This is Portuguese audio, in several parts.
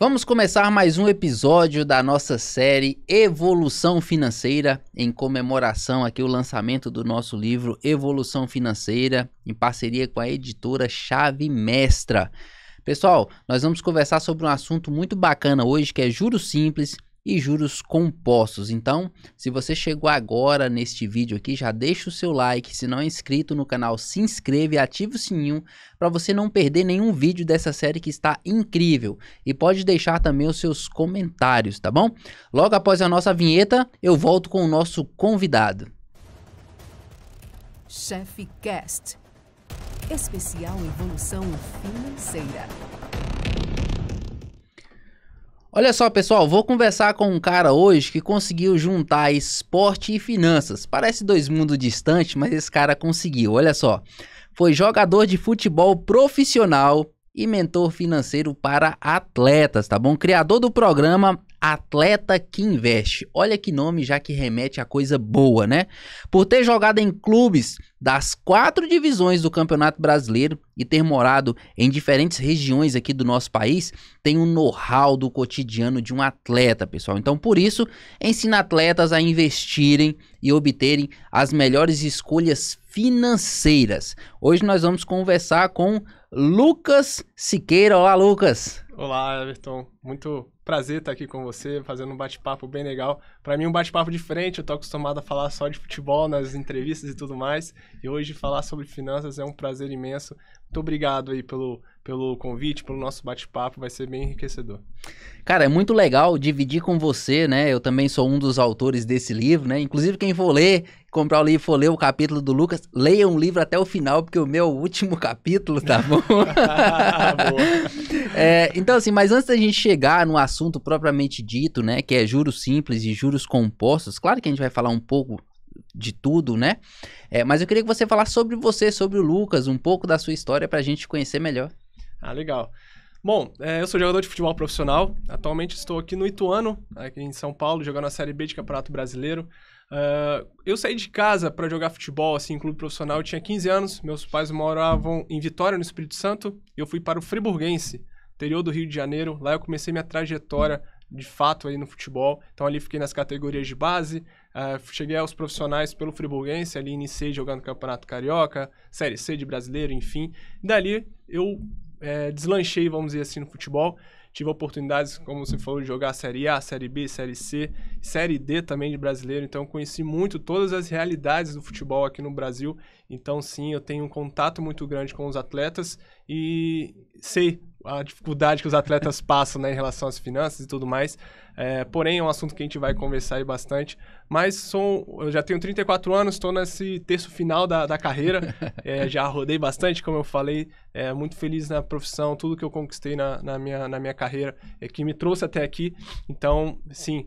Vamos começar mais um episódio da nossa série Evolução Financeira, em comemoração aqui o lançamento do nosso livro Evolução Financeira, em parceria com a editora Chave Mestra. Pessoal, nós vamos conversar sobre um assunto muito bacana hoje, que é juros simples e juros compostos. Então, se você chegou agora neste vídeo aqui, já deixa o seu like. Se não é inscrito no canal, se inscreve e ativa o sininho para você não perder nenhum vídeo dessa série que está incrível. E pode deixar também os seus comentários, tá bom? Logo após a nossa vinheta, eu volto com o nosso convidado. Chave Cast, especial Evolução Financeira. Olha só, pessoal, vou conversar com um cara hoje que conseguiu juntar esporte e finanças. Parece dois mundos distantes, mas esse cara conseguiu. Olha só, foi jogador de futebol profissional e mentor financeiro para atletas, tá bom? Criador do programa Atleta que Investe. Olha que nome já que remete a coisa boa, né? Por ter jogado em clubes das 4 divisões do Campeonato Brasileiro e ter morado em diferentes regiões aqui do nosso país, tem um know-how do cotidiano de um atleta, pessoal. Então, por isso, ensina atletas a investirem e obterem as melhores escolhas financeiras. Hoje nós vamos conversar com Lucas Siqueira. Olá, Lucas. Olá, Everton. Muito prazer estar aqui com você, fazendo um bate-papo bem legal. Para mim, um bate-papo diferente. Eu tô acostumado a falar só de futebol nas entrevistas e tudo mais. E hoje falar sobre finanças é um prazer imenso. Muito obrigado aí pelo convite, pelo nosso bate-papo. Vai ser bem enriquecedor. Cara, é muito legal dividir com você, né? Eu também sou um dos autores desse livro, né? Inclusive, quem for ler, comprar o livro, for ler o capítulo do Lucas, leia um livro até o final, porque o meu é o último capítulo, tá bom? Então, assim, mas antes da gente chegar no assunto propriamente dito, né? Que é juros simples e juros compostos, claro que a gente vai falar um pouco de tudo, né? Mas eu queria que você falasse sobre você, sobre o Lucas, um pouco da sua história pra gente conhecer melhor. Ah, legal. Bom, eu sou jogador de futebol profissional. Atualmente estou aqui no Ituano, aqui em São Paulo, jogando a Série B de Campeonato Brasileiro. Eu saí de casa para jogar futebol, assim, em clube profissional. Eu tinha 15 anos, meus pais moravam em Vitória, no Espírito Santo. E eu fui para o Friburguense, interior do Rio de Janeiro. Lá eu comecei minha trajetória, de fato, aí no futebol. Então ali fiquei nas categorias de base. Cheguei aos profissionais pelo Friburguense, ali iniciei jogando Campeonato Carioca, Série C de Brasileiro, enfim. E dali eu deslanchei, vamos dizer assim, no futebol. Tive oportunidades, como você falou, de jogar Série A, Série B, Série C, Série D também de Brasileiro. Então, eu conheci muito todas as realidades do futebol aqui no Brasil. Então, sim, eu tenho um contato muito grande com os atletas e sei a dificuldade que os atletas passam, né, em relação às finanças e tudo mais. Porém, é um assunto que a gente vai conversar aí bastante. Mas eu já tenho 34 anos, estou nesse terço final da carreira. Já rodei bastante, como eu falei. Muito feliz na profissão, tudo que eu conquistei na minha carreira que me trouxe até aqui. Então, sim,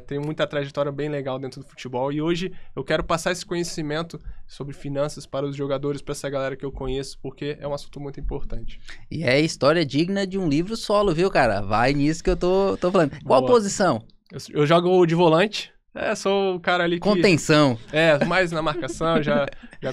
tenho muita trajetória bem legal dentro do futebol. E hoje eu quero passar esse conhecimento sobre finanças para os jogadores, para essa galera que eu conheço, porque é um assunto muito importante. E é história digna de um livro solo, viu, cara? Vai nisso que eu tô falando. Qual a posição? Eu jogo de volante. Sou o cara ali que... Contenção. Mais na marcação, já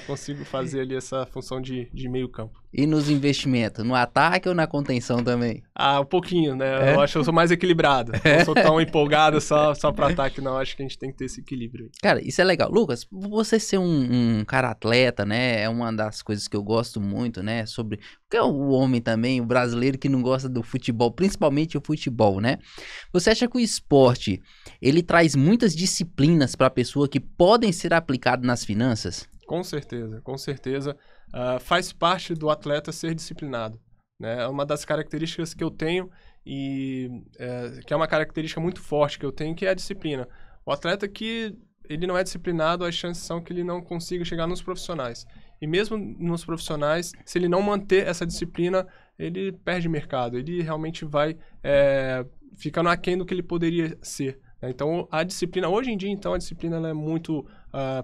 consigo fazer ali essa função de meio campo. E nos investimentos? No ataque ou na contenção também? Um pouquinho, né? Eu acho que eu sou mais equilibrado. Não sou tão empolgado só para ataque, não. Acho que a gente tem que ter esse equilíbrio aí. Cara, isso é legal. Lucas, você ser um cara atleta, né? É uma das coisas que eu gosto muito, né? Porque é o homem também, o brasileiro que não gosta do futebol, principalmente o futebol, né? Você acha que o esporte, ele traz muitas disciplinas para a pessoa que podem ser aplicadas nas finanças? Com certeza, com certeza. Faz parte do atleta ser disciplinado, né? É uma das características que eu tenho e que é uma característica muito forte que eu tenho, que é a disciplina. O atleta que ele não é disciplinado, as chances são que ele não consiga chegar nos profissionais. E mesmo nos profissionais, se ele não manter essa disciplina, ele perde mercado. Ele realmente vai ficando aquém do que ele poderia ser. Então, a disciplina, hoje em dia, então, a disciplina ela é muito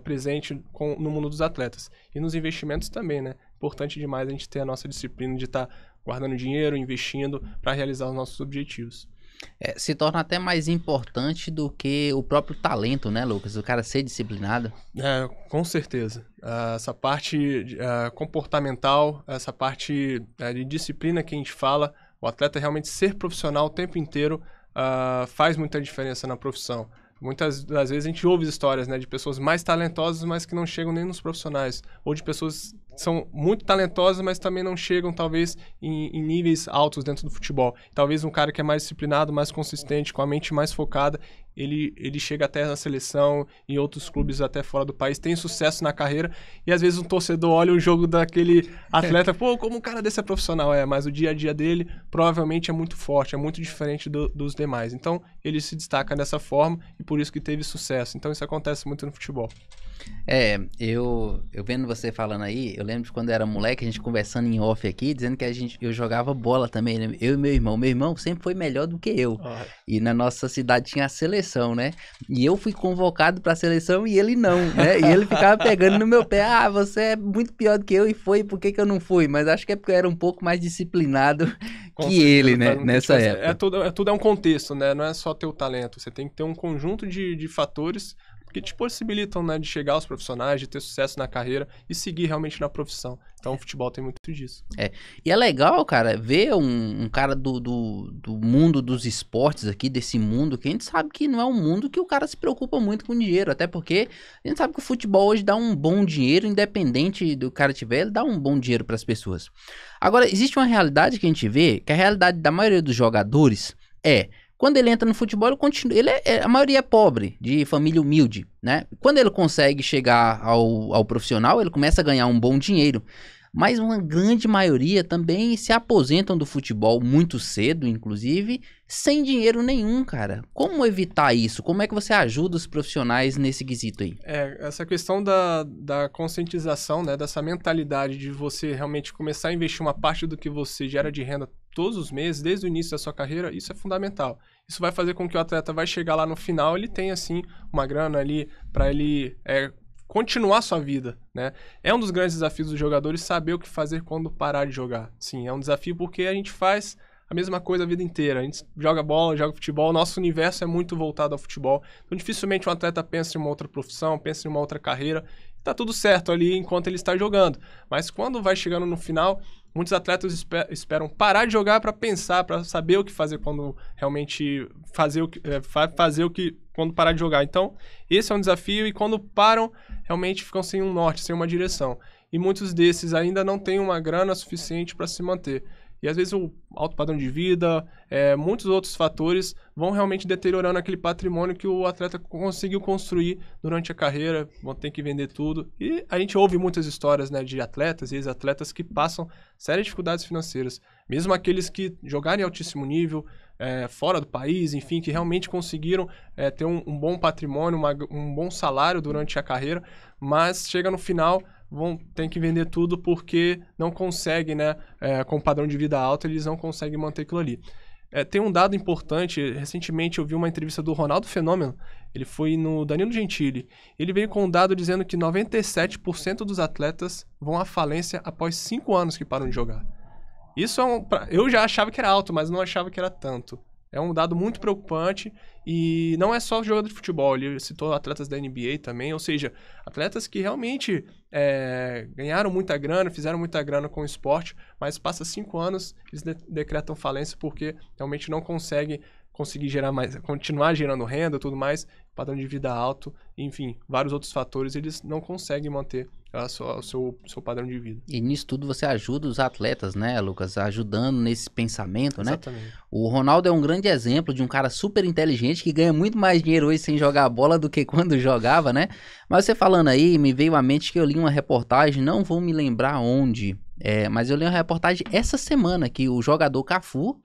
presente no mundo dos atletas. E nos investimentos também, né? Importante demais a gente ter a nossa disciplina de estar guardando dinheiro, investindo para realizar os nossos objetivos. Se torna até mais importante do que o próprio talento, né, Lucas? O cara ser disciplinado. Com certeza. Essa parte comportamental, essa parte de disciplina que a gente fala, O atleta realmente ser profissional o tempo inteiro faz muita diferença na profissão. Muitas das vezes a gente ouve histórias, né, de pessoas mais talentosas, mas que não chegam nem nos profissionais. Ou de pessoas que são muito talentosas, mas também não chegam, talvez, em níveis altos dentro do futebol. Talvez um cara que é mais disciplinado, mais consistente, com a mente mais focada, ele chega até na seleção, em outros clubes até fora do país, tem sucesso na carreira, e às vezes um torcedor olha o jogo daquele atleta, pô, como um cara desse é profissional, mas o dia a dia dele provavelmente é muito forte, é muito diferente dos demais. Então, ele se destaca dessa forma, e por isso que teve sucesso. Então, isso acontece muito no futebol. Eu vendo você falando aí, eu lembro de quando eu era moleque, a gente conversando em off aqui, dizendo que eu jogava bola também, né? Eu e meu irmão. Meu irmão sempre foi melhor do que eu. E na nossa cidade tinha a seleção, né? E eu fui convocado pra seleção e ele não, né? E ele ficava pegando no meu pé, você é muito pior do que eu e foi, por que eu não fui? Mas acho que é porque eu era um pouco mais disciplinado que ele, né? Nessa época. Tudo é um contexto, né? Não é só ter o talento, você tem que ter um conjunto de fatores que te possibilitam, né, de chegar aos profissionais, de ter sucesso na carreira e seguir realmente na profissão. Então, o futebol tem muito disso. E é legal, cara, ver um cara do mundo dos esportes aqui, desse mundo, que a gente sabe que não é um mundo que o cara se preocupa muito com dinheiro, até porque a gente sabe que o futebol hoje dá um bom dinheiro, independente do cara tiver, ele dá um bom dinheiro para as pessoas. Agora, existe uma realidade que a gente vê, que a realidade da maioria dos jogadores quando ele entra no futebol, ele continua. A maioria é pobre, de família humilde, né? Quando ele consegue chegar ao profissional, ele começa a ganhar um bom dinheiro. Mas uma grande maioria também se aposentam do futebol muito cedo, inclusive, sem dinheiro nenhum, cara. Como evitar isso? Como é que você ajuda os profissionais nesse quesito aí? Essa questão da conscientização, né? Dessa mentalidade de você realmente começar a investir uma parte do que você gera de renda todos os meses, desde o início da sua carreira, isso é fundamental. Isso vai fazer com que o atleta vai chegar lá no final, ele tenha, assim, uma grana ali para ele continuar sua vida, né? É um dos grandes desafios dos jogadores saber o que fazer quando parar de jogar. Sim, é um desafio porque a gente faz a mesma coisa a vida inteira. A gente joga bola, joga futebol, nosso universo é muito voltado ao futebol. Então, dificilmente um atleta pensa em uma outra profissão, pensa em uma outra carreira. Tá tudo certo ali enquanto ele está jogando. Mas quando vai chegando no final, muitos atletas esperam parar de jogar para pensar, para saber o que fazer quando realmente fazer o que quando parar de jogar. Então, esse é um desafio e quando param, realmente ficam sem um norte, sem uma direção. E muitos desses ainda não têm uma grana suficiente para se manter. E às vezes o alto padrão de vida, muitos outros fatores vão realmente deteriorando aquele patrimônio que o atleta conseguiu construir durante a carreira, vão ter que vender tudo. E a gente ouve muitas histórias, né, de atletas e ex-atletas que passam sérias dificuldades financeiras. Mesmo aqueles que jogaram em altíssimo nível, fora do país, enfim, que realmente conseguiram ter um bom patrimônio, um bom salário durante a carreira, mas chega no final, tem que vender tudo porque não conseguem, né, com um padrão de vida alto, eles não conseguem manter aquilo ali. Tem um dado importante, recentemente eu vi uma entrevista do Ronaldo Fenômeno, ele foi no Danilo Gentili, ele veio com um dado dizendo que 97% dos atletas vão à falência após 5 anos que param de jogar. Isso eu já achava que era alto, mas não achava que era tanto. É um dado muito preocupante e não é só jogador de futebol, ele citou atletas da NBA também, ou seja, atletas que realmente ganharam muita grana, fizeram muita grana com o esporte, mas passa 5 anos, eles decretam falência porque realmente não conseguem gerar mais, continuar gerando renda e tudo mais, padrão de vida alto, enfim, vários outros fatores, eles não conseguem manter o seu padrão de vida. E nisso tudo você ajuda os atletas, né, Lucas? Ajudando nesse pensamento, Exatamente. Né? O Ronaldo é um grande exemplo de um cara super inteligente que ganha muito mais dinheiro hoje sem jogar bola do que quando jogava, né? Mas você falando aí, me veio à mente que eu li uma reportagem, não vou me lembrar onde, mas eu li uma reportagem essa semana que o jogador Cafu,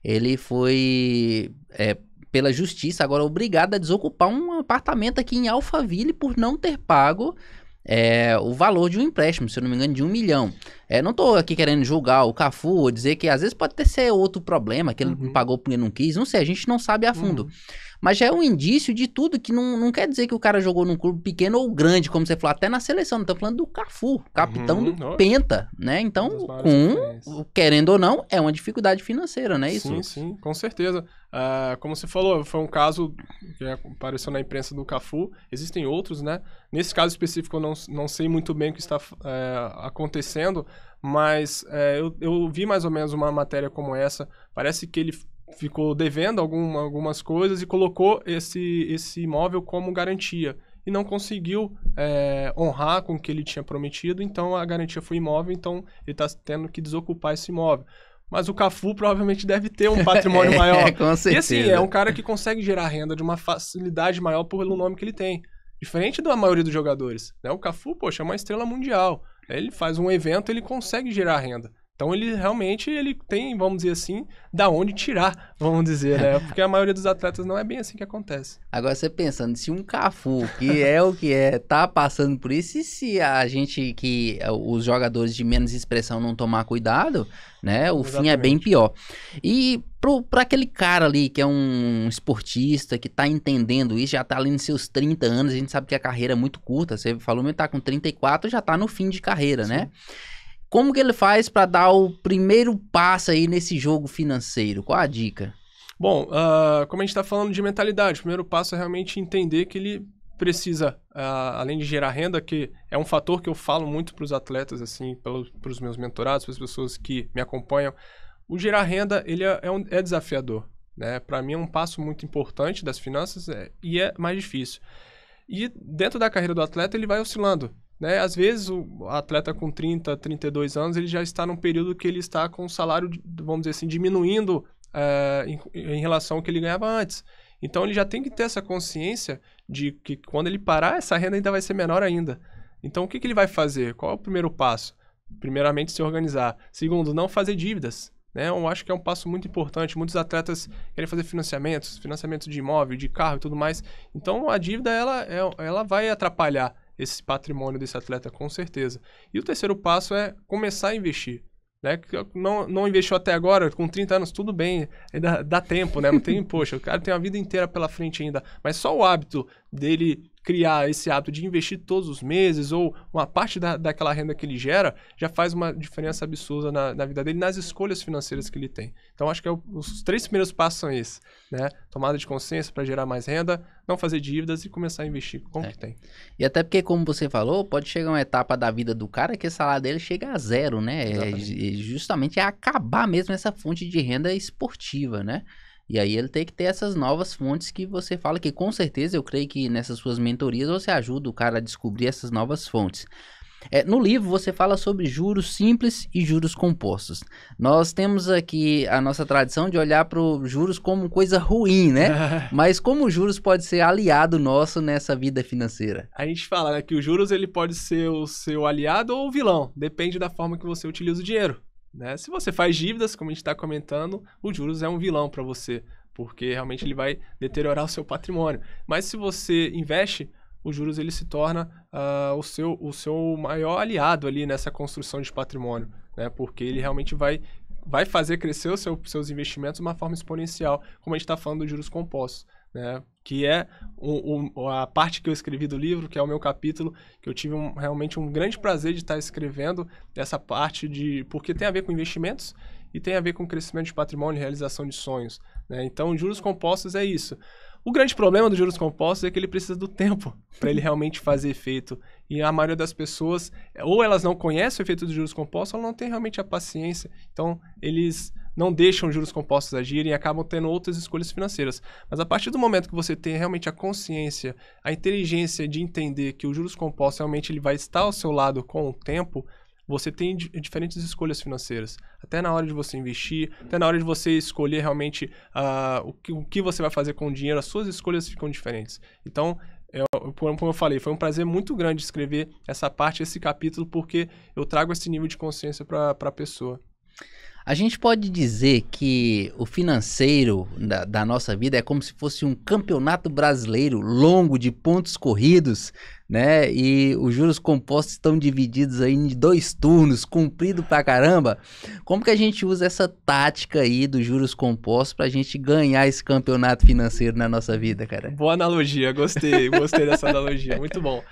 ele foi, pela justiça, agora obrigado a desocupar um apartamento aqui em Alphaville por não ter pago o valor de um empréstimo, se eu não me engano, de 1 milhão. Não tô aqui querendo julgar o Cafu ou dizer que às vezes pode ser outro problema, que ele não pagou porque não quis, não sei, a gente não sabe a fundo. Mas já é um indício de tudo que não quer dizer que o cara jogou num clube pequeno ou grande, como você falou, até na seleção. Não tô falando do Cafu, capitão do Penta, né? Então, querendo ou não, é uma dificuldade financeira, não é isso? Sim, sim, com certeza. Como você falou, foi um caso que apareceu na imprensa do Cafu. Existem outros, né? Nesse caso específico, eu não sei muito bem o que está acontecendo, mas eu vi mais ou menos uma matéria como essa. Parece que ele ficou devendo algumas coisas e colocou esse imóvel como garantia. E não conseguiu honrar com o que ele tinha prometido, então a garantia foi imóvel, então ele está tendo que desocupar esse imóvel. Mas o Cafu provavelmente deve ter um patrimônio maior. Com certeza. E assim, é um cara que consegue gerar renda de uma facilidade maior pelo nome que ele tem. Diferente da maioria dos jogadores, né? O Cafu, poxa, é uma estrela mundial. Ele faz um evento, ele consegue gerar renda. Então ele realmente tem, vamos dizer assim, da onde tirar, vamos dizer, né? Porque a maioria dos atletas não é bem assim que acontece. Agora você pensando, se um Cafu, que é o que tá passando por isso, e se a gente, os jogadores de menos expressão não tomar cuidado, né? O fim é bem pior. E para aquele cara ali que é um esportista, que tá entendendo isso, já tá ali nos seus 30 anos, a gente sabe que a carreira é muito curta, você falou que tá com 34, já tá no fim de carreira, sim, né? Como que ele faz para dar o primeiro passo aí nesse jogo financeiro? Qual a dica? Bom, como a gente está falando de mentalidade, o primeiro passo é realmente entender que ele precisa, além de gerar renda, que é um fator que eu falo muito para os atletas, assim, para os meus mentorados, para as pessoas que me acompanham, o gerar renda ele é desafiador, né? Para mim é um passo muito importante das finanças e é mais difícil. E dentro da carreira do atleta ele vai oscilando. Né? Às vezes o atleta com 30, 32 anos, ele já está num período que ele está com o salário, vamos dizer assim, diminuindo em relação ao que ele ganhava antes. Então ele já tem que ter essa consciência de que quando ele parar, essa renda ainda vai ser menor ainda. Então o que ele vai fazer? Qual é o primeiro passo? Primeiramente, se organizar. Segundo, não fazer dívidas. Né? Eu acho que é um passo muito importante. Muitos atletas querem fazer financiamentos de imóvel, de carro e tudo mais. Então a dívida ela vai atrapalhar esse patrimônio desse atleta, com certeza. E o terceiro passo é começar a investir. Né? Não investiu até agora, com 30 anos, tudo bem, ainda dá tempo, né? Não tem, poxa, o cara tem uma vida inteira pela frente ainda. Mas só o hábito dele criar esse hábito de investir todos os meses ou uma parte daquela renda que ele gera, já faz uma diferença absurda na vida dele, nas escolhas financeiras que ele tem. Então, acho que os 3 primeiros passos são esses, né? Tomada de consciência para gerar mais renda, não fazer dívidas e começar a investir com o que tem. E até porque, como você falou, pode chegar uma etapa da vida do cara que o salário dele chega a zero, né? Justamente é acabar mesmo essa fonte de renda esportiva, né? E aí ele tem que ter essas novas fontes que você fala, que com certeza eu creio que nessas suas mentorias você ajuda o cara a descobrir essas novas fontes. No livro você fala sobre juros simples e juros compostos. Nós temos aqui a nossa tradição de olhar para os juros como coisa ruim, né? Mas como o juros pode ser aliado nosso nessa vida financeira? A gente fala, né, que o juros ele pode ser o seu aliado ou o vilão, depende da forma que você utiliza o dinheiro. Né? Se você faz dívidas, como a gente está comentando, o juros é um vilão para você, porque realmente ele vai deteriorar o seu patrimônio. Mas se você investe, o juros ele se torna o seu maior aliado ali nessa construção de patrimônio, né? Porque ele realmente vai fazer crescer os seus investimentos de uma forma exponencial, como a gente está falando dos juros compostos. Né? Que é a parte que eu escrevi do livro, que é o meu capítulo, que eu tive realmente um grande prazer de estar escrevendo essa parte porque tem a ver com investimentos e tem a ver com crescimento de patrimônio e realização de sonhos. Né? Então, juros compostos é isso. O grande problema dos juros compostos é que ele precisa do tempo para ele realmente fazer efeito. E a maioria das pessoas, ou elas não conhecem o efeito dos juros compostos, ou não tem realmente a paciência. Então, eles não deixam os juros compostos agirem e acabam tendo outras escolhas financeiras. Mas a partir do momento que você tem realmente a consciência, a inteligência de entender que os juros compostos realmente ele vai estar ao seu lado com o tempo, você tem diferentes escolhas financeiras. Até na hora de você investir, até na hora de você escolher realmente o que você vai fazer com o dinheiro, as suas escolhas ficam diferentes. Então, como eu falei, foi um prazer muito grande escrever essa parte, esse capítulo, porque eu trago esse nível de consciência para a pessoa. A gente pode dizer que o financeiro da nossa vida é como se fosse um campeonato brasileiro longo de pontos corridos, né? E os juros compostos estão divididos aí em 2 turnos, comprido pra caramba. Como que a gente usa essa tática aí dos juros compostos pra gente ganhar esse campeonato financeiro na nossa vida, cara? Boa analogia, gostei dessa analogia, muito bom.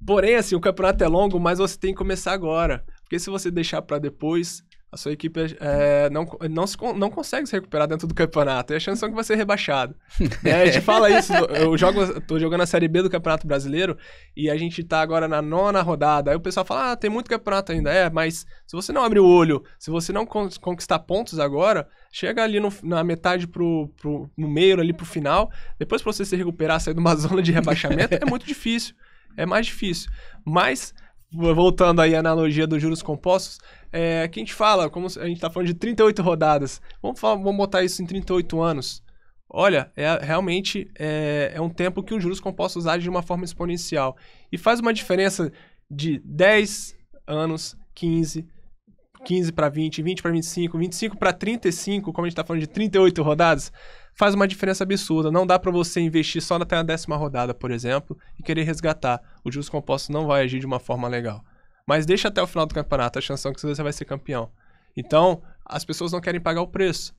Porém, assim, o campeonato é longo, mas você tem que começar agora. Porque se você deixar para depois, a sua equipe não consegue se recuperar dentro do campeonato. E a chance é que vai ser rebaixado. A gente fala isso. Tô jogando a Série B do Campeonato Brasileiro e a gente tá agora na 9ª rodada. Aí o pessoal fala, tem muito campeonato ainda. Mas se você não abrir o olho, se você não conquistar pontos agora, chega ali na metade no meio, ali pro final. Depois pra você se recuperar, sair de uma zona de rebaixamento, é muito difícil. É mais difícil. Mas, voltando aí à analogia dos juros compostos, que a gente fala, como a gente tá falando de 38 rodadas, vamos botar isso em 38 anos. Olha, realmente é um tempo que os juros compostos agem de uma forma exponencial. E faz uma diferença de 10 anos, 15 para 20, 20 para 25, 25 para 35, como a gente tá falando de 38 rodadas, faz uma diferença absurda. Não dá para você investir só até a 10ª rodada, por exemplo, e querer resgatar. O juros compostos não vai agir de uma forma legal. Mas deixa até o final do campeonato a chance que você vai ser campeão. Então, as pessoas não querem pagar o preço.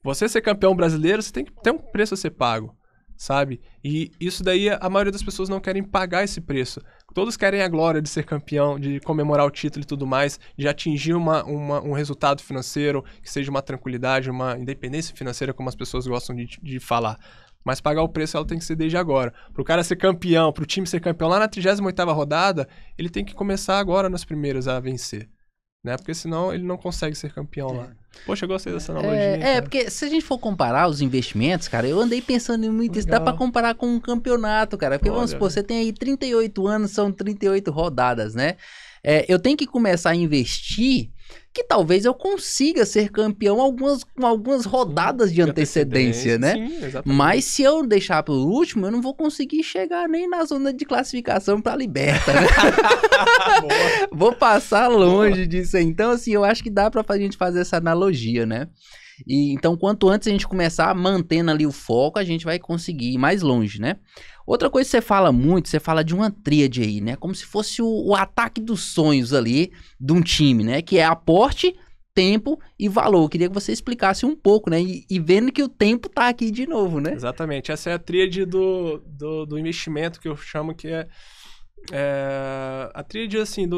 Você ser campeão brasileiro, você tem que ter um preço a ser pago, sabe? E isso daí, a maioria das pessoas não querem pagar esse preço. Todos querem a glória de ser campeão, de comemorar o título e tudo mais, de atingir um resultado financeiro, que seja uma tranquilidade, uma independência financeira, como as pessoas gostam de falar. Mas pagar o preço ela tem que ser desde agora. Pro cara ser campeão, pro time ser campeão lá na 38ª rodada, ele tem que começar agora nas primeiras a vencer. Né? Porque senão ele não consegue ser campeão lá. Poxa, eu gostei dessa analogia. Porque se a gente for comparar os investimentos, cara, eu andei pensando em muito isso. Dá pra comparar com um campeonato, cara. Porque vamos supor, você tem aí 38 anos, são 38 rodadas, né? Eu tenho que começar a investir que talvez eu consiga ser campeão com algumas rodadas de antecedência, né? Sim, exatamente. Mas se eu deixar por último, eu não vou conseguir chegar nem na zona de classificação pra Liberta, né? Vou passar longe disso aí. Então, assim, eu acho que dá pra gente fazer essa analogia, né? E, então, quanto antes a gente começar mantendo ali o foco, a gente vai conseguir ir mais longe, né? Outra coisa que você fala muito, você fala de uma tríade aí, né? Como se fosse o ataque dos sonhos ali de um time, né? Que é aporte, tempo e valor. Eu queria que você explicasse um pouco, né? E vendo que o tempo tá aqui de novo, né? Exatamente. Essa é a tríade do investimento que eu chamo que a tríade, assim,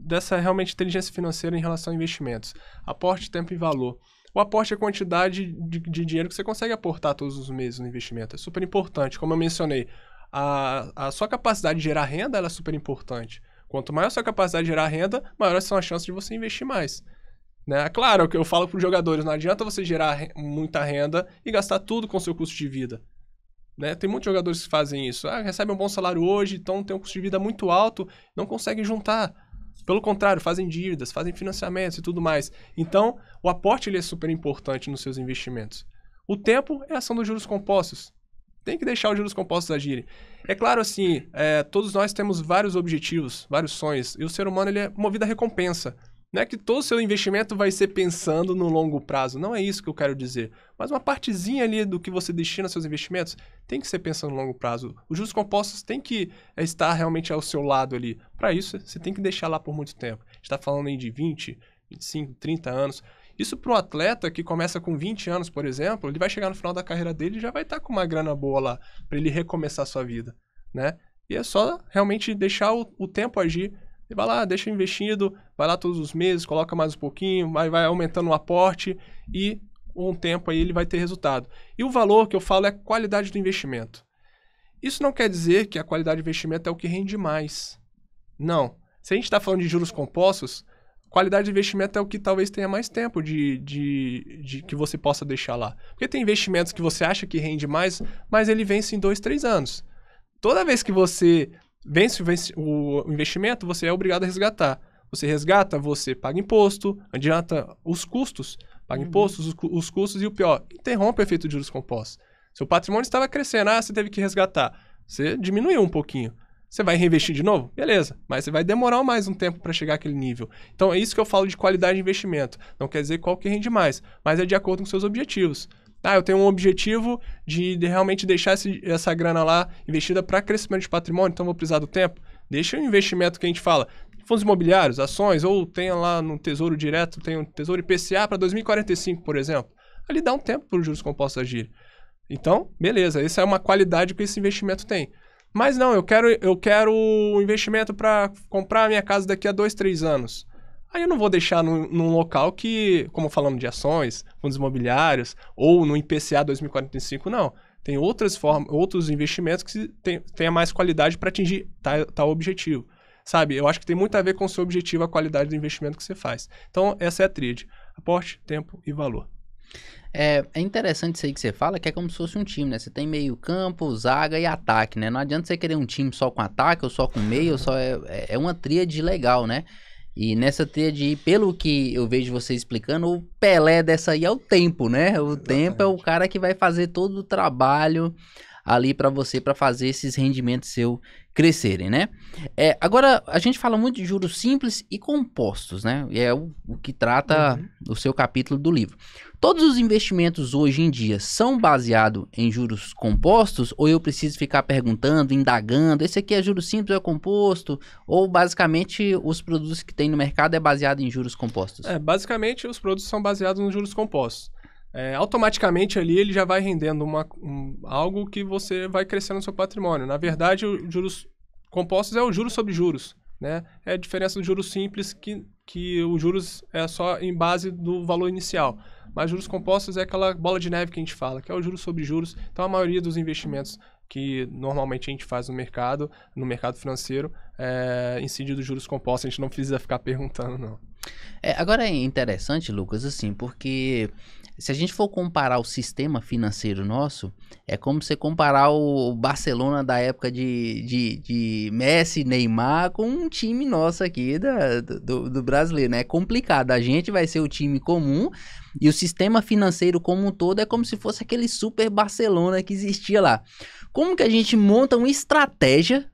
dessa realmente inteligência financeira em relação a investimentos. Aporte, tempo e valor. O aporte é a quantidade de dinheiro que você consegue aportar todos os meses no investimento. É super importante. Como eu mencionei, a sua capacidade de gerar renda ela é super importante. Quanto maior a sua capacidade de gerar renda, maiores são as chances de você investir mais. Né? Claro, o que eu falo para os jogadores, não adianta você gerar muita renda e gastar tudo com o seu custo de vida. Né? Tem muitos jogadores que fazem isso. Recebem um bom salário hoje, então tem um custo de vida muito alto, não conseguem juntar. Pelo contrário, fazem dívidas, fazem financiamentos e tudo mais. Então, o aporte ele é super importante nos seus investimentos. O tempo é a ação dos juros compostos. Tem que deixar os juros compostos agirem. É claro, assim, todos nós temos vários objetivos, vários sonhos, e o ser humano ele é movido à recompensa. Não é que todo o seu investimento vai ser pensando no longo prazo. Não é isso que eu quero dizer. Mas uma partezinha ali do que você destina aos seus investimentos tem que ser pensando no longo prazo. Os juros compostos têm que estar realmente ao seu lado ali. Para isso, você tem que deixar lá por muito tempo. A gente está falando aí de 20, 25, 30 anos. Isso para o atleta que começa com 20 anos, por exemplo, ele vai chegar no final da carreira dele e já vai estar com uma grana boa lá para ele recomeçar a sua vida. Né? E é só realmente deixar o tempo agir. E vai lá, deixa investido, vai lá todos os meses, coloca mais um pouquinho, vai aumentando o aporte e com um tempo aí ele vai ter resultado. E o valor que eu falo é a qualidade do investimento. Isso não quer dizer que a qualidade do investimento é o que rende mais. Não. Se a gente está falando de juros compostos, qualidade de investimento é o que talvez tenha mais tempo de que você possa deixar lá. Porque tem investimentos que você acha que rende mais, mas ele vence em 2, 3 anos. Toda vez que você vence o investimento, você é obrigado a resgatar. Você resgata, você paga imposto, adianta os custos, paga impostos, os custos e o pior, interrompe o efeito de juros compostos. Seu patrimônio estava crescendo, você teve que resgatar. Você diminuiu um pouquinho. Você vai reinvestir de novo? Beleza, mas você vai demorar mais um tempo para chegar àquele nível. Então é isso que eu falo de qualidade de investimento. Não quer dizer qual que rende mais, mas é de acordo com seus objetivos. Eu tenho um objetivo de realmente deixar essa grana lá investida para crescimento de patrimônio, então vou precisar do tempo. Deixa o investimento que a gente fala, fundos imobiliários, ações, ou tenha lá no Tesouro Direto, tem um Tesouro IPCA para 2045, por exemplo. Ali dá um tempo para os juros compostos agirem. Então, beleza, essa é uma qualidade que esse investimento tem. Mas não, eu quero um investimento para comprar a minha casa daqui a 2, 3 anos. Aí eu não vou deixar num local que, como falamos de ações, fundos imobiliários, ou no IPCA 2045, não. Tem outras formas, outros investimentos que tenham mais qualidade para atingir tal objetivo. Sabe, eu acho que tem muito a ver com o seu objetivo, a qualidade do investimento que você faz. Então, essa é a tríade: aporte, tempo e valor. É interessante isso aí que você fala, que é como se fosse um time, né? Você tem meio campo, zaga e ataque, né? Não adianta você querer um time só com ataque, ou só com meio, ou só é uma tríade legal, né? E nessa tríade, pelo que eu vejo você explicando, o Pelé dessa aí é o tempo, né? O tempo é o cara que vai fazer todo o trabalho ali para você, para fazer esses rendimentos seus crescerem, né? Agora, a gente fala muito de juros simples e compostos, né? E é o que trata o seu capítulo do livro. Todos os investimentos hoje em dia são baseados em juros compostos? Ou eu preciso ficar perguntando, indagando, esse aqui é juros simples ou é composto? Ou basicamente os produtos que tem no mercado é baseado em juros compostos? Basicamente os produtos são baseados nos juros compostos. Automaticamente ali ele já vai rendendo algo que você vai crescendo no seu patrimônio. Na verdade, os juros compostos é o juros sobre juros, né? É a diferença do juros simples, que o juros é só em base do valor inicial. Mas juros compostos é aquela bola de neve que a gente fala, que é o juros sobre juros. Então a maioria dos investimentos que normalmente a gente faz no mercado financeiro, incide dos juros compostos. A gente não precisa ficar perguntando, não. Agora é interessante, Lucas, assim, porque se a gente for comparar o sistema financeiro nosso, é como você comparar o Barcelona da época de Messi, Neymar, com um time nosso aqui do brasileiro, né? É complicado, a gente vai ser o time comum e o sistema financeiro como um todo é como se fosse aquele super Barcelona que existia lá. Como que a gente monta uma estratégia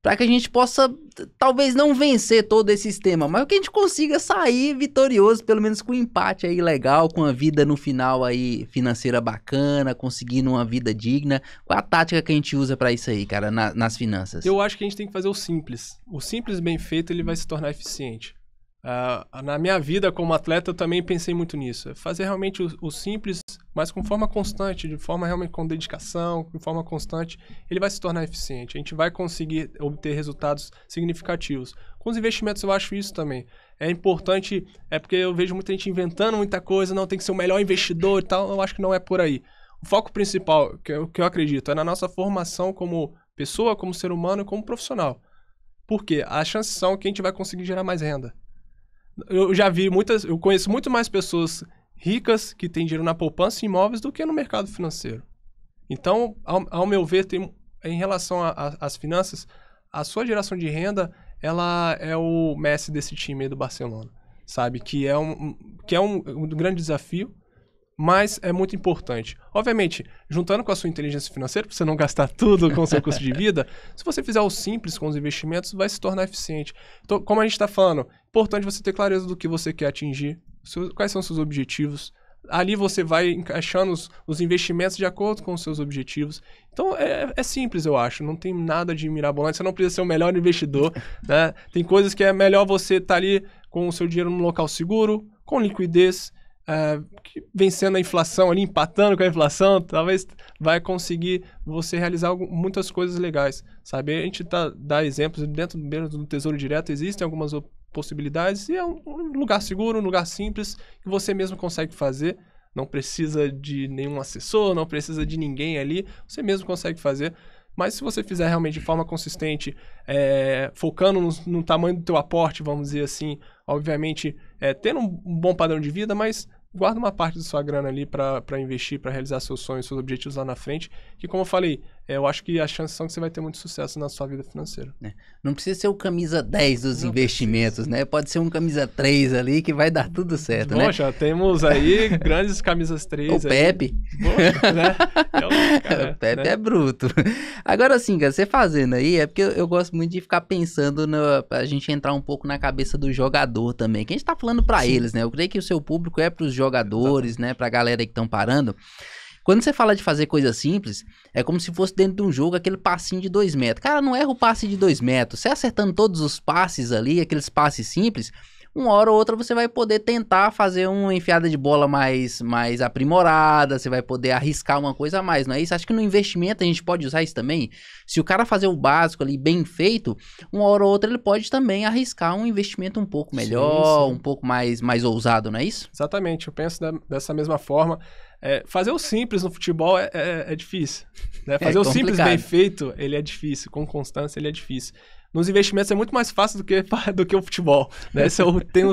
para que a gente possa, talvez não vencer todo esse sistema, mas que a gente consiga sair vitorioso, pelo menos com um empate aí legal, com a vida no final aí financeira bacana, conseguindo uma vida digna? Qual é a tática que a gente usa para isso aí, cara, nas finanças? Eu acho que a gente tem que fazer o simples. O simples bem feito, ele vai se tornar eficiente. Na minha vida como atleta, eu também pensei muito nisso. Fazer realmente o simples, mas com forma constante, de forma realmente com dedicação, de forma constante, ele vai se tornar eficiente. A gente vai conseguir obter resultados significativos. Com os investimentos eu acho isso também. É importante, porque eu vejo muita gente inventando muita coisa, não tem que ser o melhor investidor e tal, eu acho que não é por aí. O foco principal, que eu acredito, é na nossa formação como pessoa, como ser humano e como profissional. Por quê? As chances são que a gente vai conseguir gerar mais renda. Eu conheço muito mais pessoas ricas que têm dinheiro na poupança e imóveis do que no mercado financeiro. Então, ao meu ver, em relação às finanças, a sua geração de renda, ela é o Messi desse time aí do Barcelona, sabe? Que é um grande desafio, mas é muito importante. Obviamente, juntando com a sua inteligência financeira, para você não gastar tudo com o seu custo de vida, se você fizer o simples com os investimentos, vai se tornar eficiente. Então, como a gente está falando, importante você ter clareza do que você quer atingir, quais são os seus objetivos. Ali você vai encaixando os investimentos de acordo com os seus objetivos. Então, é simples, eu acho. Não tem nada de mirabolante. Você não precisa ser o melhor investidor, né? Tem coisas que é melhor você estar ali com o seu dinheiro num local seguro, com liquidez, vencendo a inflação ali, empatando com a inflação, talvez vai conseguir você realizar muitas coisas legais, sabe? A gente dá exemplos dentro do Tesouro Direto, existem algumas possibilidades e é um lugar seguro, um lugar simples que você mesmo consegue fazer, não precisa de nenhum assessor, não precisa de ninguém ali, você mesmo consegue fazer. Mas se você fizer realmente de forma consistente, focando no tamanho do teu aporte, vamos dizer assim, obviamente, tendo um bom padrão de vida, mas guarda uma parte da sua grana ali para investir, para realizar seus sonhos, seus objetivos lá na frente, que como eu falei, eu acho que as chances são que você vai ter muito sucesso na sua vida financeira. Não precisa ser o camisa 10 dos investimentos, né? Pode ser um camisa 3 ali que vai dar tudo certo, né? Poxa, temos aí grandes camisas 3 o Pepe. Poxa, né? O Pepe é bruto. Agora sim, cara, você fazendo aí, é porque eu gosto muito de ficar pensando pra gente entrar um pouco na cabeça do jogador também, que a gente tá falando pra eles, né? Eu creio que o seu público é pros jogadores, né? Pra galera aí que estão parando. Quando você fala de fazer coisa simples, é como se fosse dentro de um jogo aquele passinho de 2 metros. Cara, não erra o passe de 2 metros. Você acertando todos os passes ali, aqueles passes simples, uma hora ou outra você vai poder tentar fazer uma enfiada de bola mais aprimorada, você vai poder arriscar uma coisa a mais, não é isso? Acho que no investimento a gente pode usar isso também. Se o cara fazer o básico ali bem feito, uma hora ou outra ele pode também arriscar um investimento um pouco melhor, um pouco mais ousado, não é isso? Exatamente, eu penso dessa mesma forma. Fazer o simples no futebol é difícil, né? Fazer o simples bem feito, ele é difícil, com constância ele é difícil. Nos investimentos é muito mais fácil do que o futebol, né? Eu tenho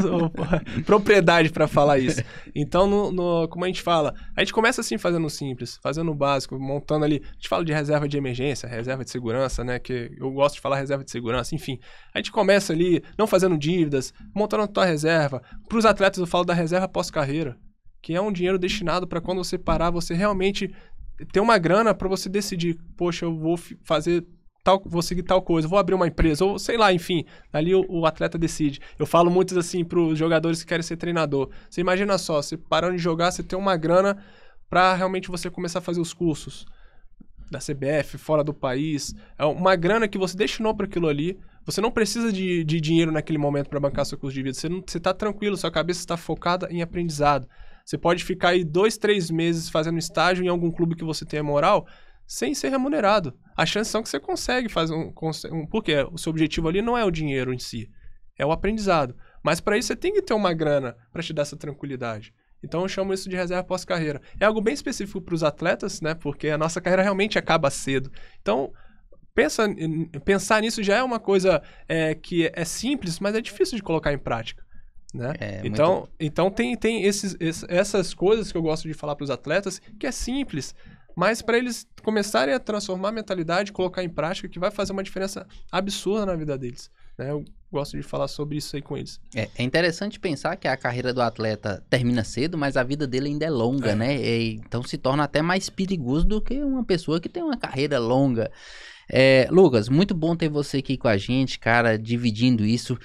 propriedade para falar isso. Então, como a gente fala, a gente começa assim fazendo simples, fazendo o básico, montando ali, a gente fala de reserva de emergência, reserva de segurança, né? Que eu gosto de falar reserva de segurança, enfim. A gente começa ali, não fazendo dívidas, montando a tua reserva. Para os atletas eu falo da reserva pós-carreira, que é um dinheiro destinado para quando você parar, você realmente ter uma grana para você decidir, poxa, eu vou vou seguir tal coisa, vou abrir uma empresa, ou sei lá, enfim, ali o atleta decide. Eu falo muito assim para os jogadores que querem ser treinador. Você imagina só, você parando de jogar, você tem uma grana para realmente você começar a fazer os cursos da CBF, fora do país, é uma grana que você destinou para aquilo ali. Você não precisa de dinheiro naquele momento para bancar seu custo de vida, você está tranquilo, sua cabeça está focada em aprendizado. Você pode ficar aí 2, 3 meses fazendo estágio em algum clube que você tenha moral, sem ser remunerado. As chances são que você consegue fazer porque o seu objetivo ali não é o dinheiro em si, é o aprendizado. Mas para isso você tem que ter uma grana para te dar essa tranquilidade. Então eu chamo isso de reserva pós-carreira. É algo bem específico para os atletas, né? Porque a nossa carreira realmente acaba cedo. Então, pensar nisso já é uma coisa que é simples, mas é difícil de colocar em prática. Né? Então tem essas coisas que eu gosto de falar para os atletas, que é simples, mas para eles começarem a transformar a mentalidade, colocar em prática, que vai fazer uma diferença absurda na vida deles. Né? Eu gosto de falar sobre isso aí com eles. É interessante pensar que a carreira do atleta termina cedo, mas a vida dele ainda é longa, né? Então se torna até mais perigoso do que uma pessoa que tem uma carreira longa. Lucas, muito bom ter você aqui com a gente, cara, dividindo isso.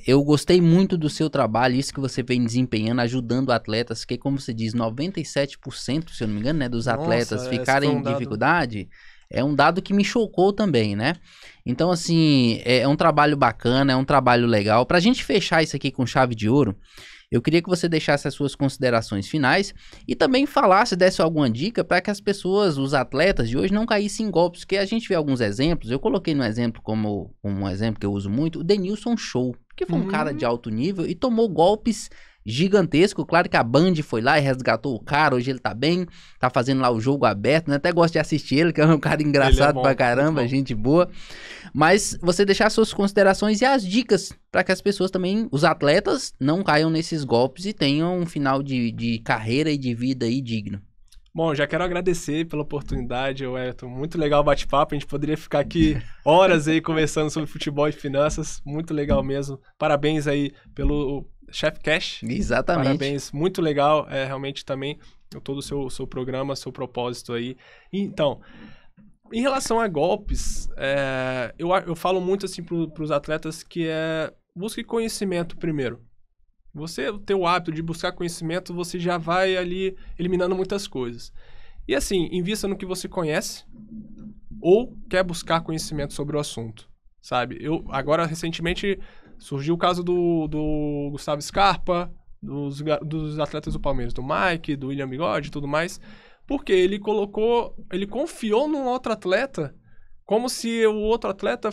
Eu gostei muito do seu trabalho, isso que você vem desempenhando, ajudando atletas, que como você diz, 97%, se eu não me engano, né, dos atletas ficarem em dificuldade. É um dado que me chocou também, né? Então, assim, é um trabalho bacana, é um trabalho legal. Pra gente fechar isso aqui com chave de ouro, eu queria que você deixasse as suas considerações finais e também falasse, desse alguma dica para que as pessoas, os atletas de hoje, não caíssem em golpes, porque a gente vê alguns exemplos. Eu coloquei no exemplo como um exemplo que eu uso muito, o Denilson Show, que foi um cara de alto nível e tomou golpes gigantesco. Claro que a Band foi lá e resgatou o cara, hoje ele tá bem, tá fazendo lá o jogo aberto, né? Até gosto de assistir ele, que é um cara engraçado pra caramba, gente boa. Mas você deixar suas considerações e as dicas para que as pessoas também, os atletas, não caiam nesses golpes e tenham um final de carreira e de vida aí digno. Bom, já quero agradecer pela oportunidade, Wellington. Muito legal o bate-papo. A gente poderia ficar aqui horas aí conversando sobre futebol e finanças. Muito legal mesmo. Parabéns aí pelo Chef Cash. Exatamente. Parabéns, muito legal. Realmente também todo o seu programa, seu propósito aí. Então, em relação a golpes, eu falo muito assim para os atletas que busque conhecimento primeiro. Você ter o hábito de buscar conhecimento, você já vai ali eliminando muitas coisas. E assim, invista no que você conhece ou quer buscar conhecimento sobre o assunto, sabe? Agora, recentemente, surgiu o caso do Gustavo Scarpa, dos atletas do Palmeiras, do Mike, do William Bigode e tudo mais, porque ele confiou num outro atleta como se o outro atleta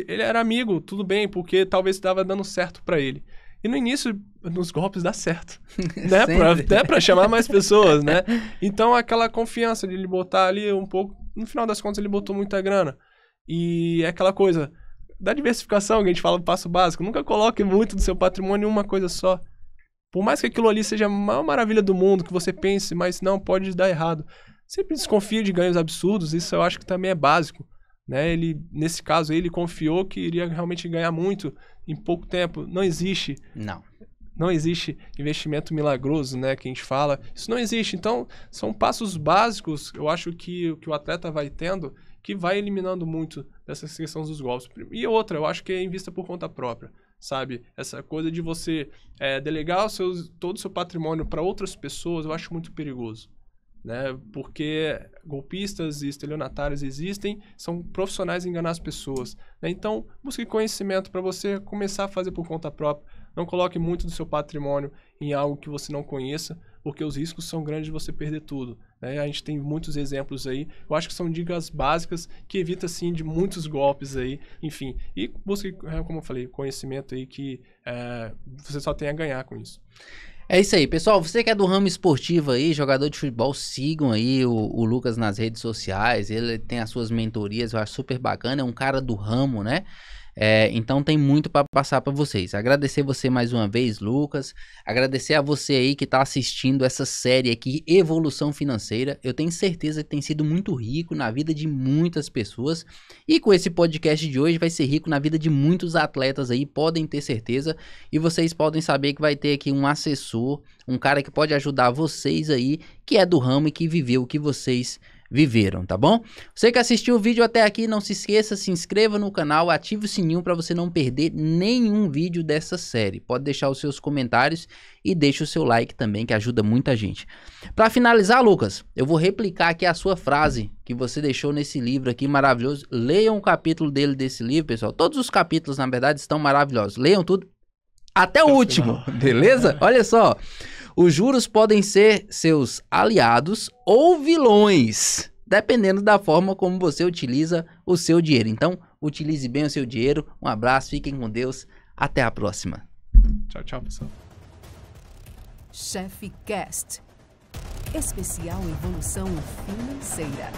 ele era amigo, tudo bem, porque talvez estava dando certo para ele. E no início, nos golpes dá certo, né? Até pra chamar mais pessoas, né? Então, aquela confiança de ele botar ali um pouco... No final das contas, ele botou muita grana. E é aquela coisa da diversificação, que a gente fala do passo básico. Nunca coloque muito do seu patrimônio em uma coisa só. Por mais que aquilo ali seja a maior maravilha do mundo, que você pense, mas não, pode dar errado. Sempre desconfie de ganhos absurdos, isso eu acho que também é básico. Né? Nesse caso, ele confiou que iria realmente ganhar muito em pouco tempo. Não existe. Não existe investimento milagroso, né? Que a gente fala. Isso não existe. Então, são passos básicos, eu acho que o atleta vai tendo, que vai eliminando muito dessa questão dos golpes. E outra, eu acho que é invista por conta própria, sabe? Essa coisa de você delegar todo o seu patrimônio para outras pessoas, eu acho muito perigoso. Né? Porque golpistas e estelionatários existem, são profissionais em enganar as pessoas. Né? Então, busque conhecimento para você começar a fazer por conta própria. Não coloque muito do seu patrimônio em algo que você não conheça, porque os riscos são grandes de você perder tudo, né? A gente tem muitos exemplos aí. Eu acho que são dicas básicas que evitam, assim, de muitos golpes aí, enfim. E busque, como eu falei, conhecimento aí que você só tem a ganhar com isso. É isso aí, pessoal. Você que é do ramo esportivo aí, jogador de futebol, sigam aí o Lucas nas redes sociais. Ele tem as suas mentorias, eu acho super bacana. É um cara do ramo, né? Então tem muito para passar para vocês. Agradecer você mais uma vez, Lucas. Agradecer a você aí que tá assistindo essa série aqui, Evolução Financeira. Eu tenho certeza que tem sido muito rico na vida de muitas pessoas. E com esse podcast de hoje vai ser rico na vida de muitos atletas aí, podem ter certeza. E vocês podem saber que vai ter aqui um assessor, um cara que pode ajudar vocês aí, que é do ramo e que viveu o que vocês viveram, tá bom? Você que assistiu o vídeo até aqui, não se esqueça, se inscreva no canal, ative o sininho para você não perder nenhum vídeo dessa série. Pode deixar os seus comentários e deixa o seu like também, que ajuda muita gente. Para finalizar, Lucas, eu vou replicar aqui a sua frase que você deixou nesse livro aqui maravilhoso. Leiam um capítulo desse livro, pessoal. Todos os capítulos, na verdade, estão maravilhosos. Leiam tudo até o último, beleza? Olha só. Os juros podem ser seus aliados ou vilões, dependendo da forma como você utiliza o seu dinheiro. Então, utilize bem o seu dinheiro. Um abraço, fiquem com Deus. Até a próxima. Tchau, tchau, pessoal. Chef Cast. Especial Evolução Financeira.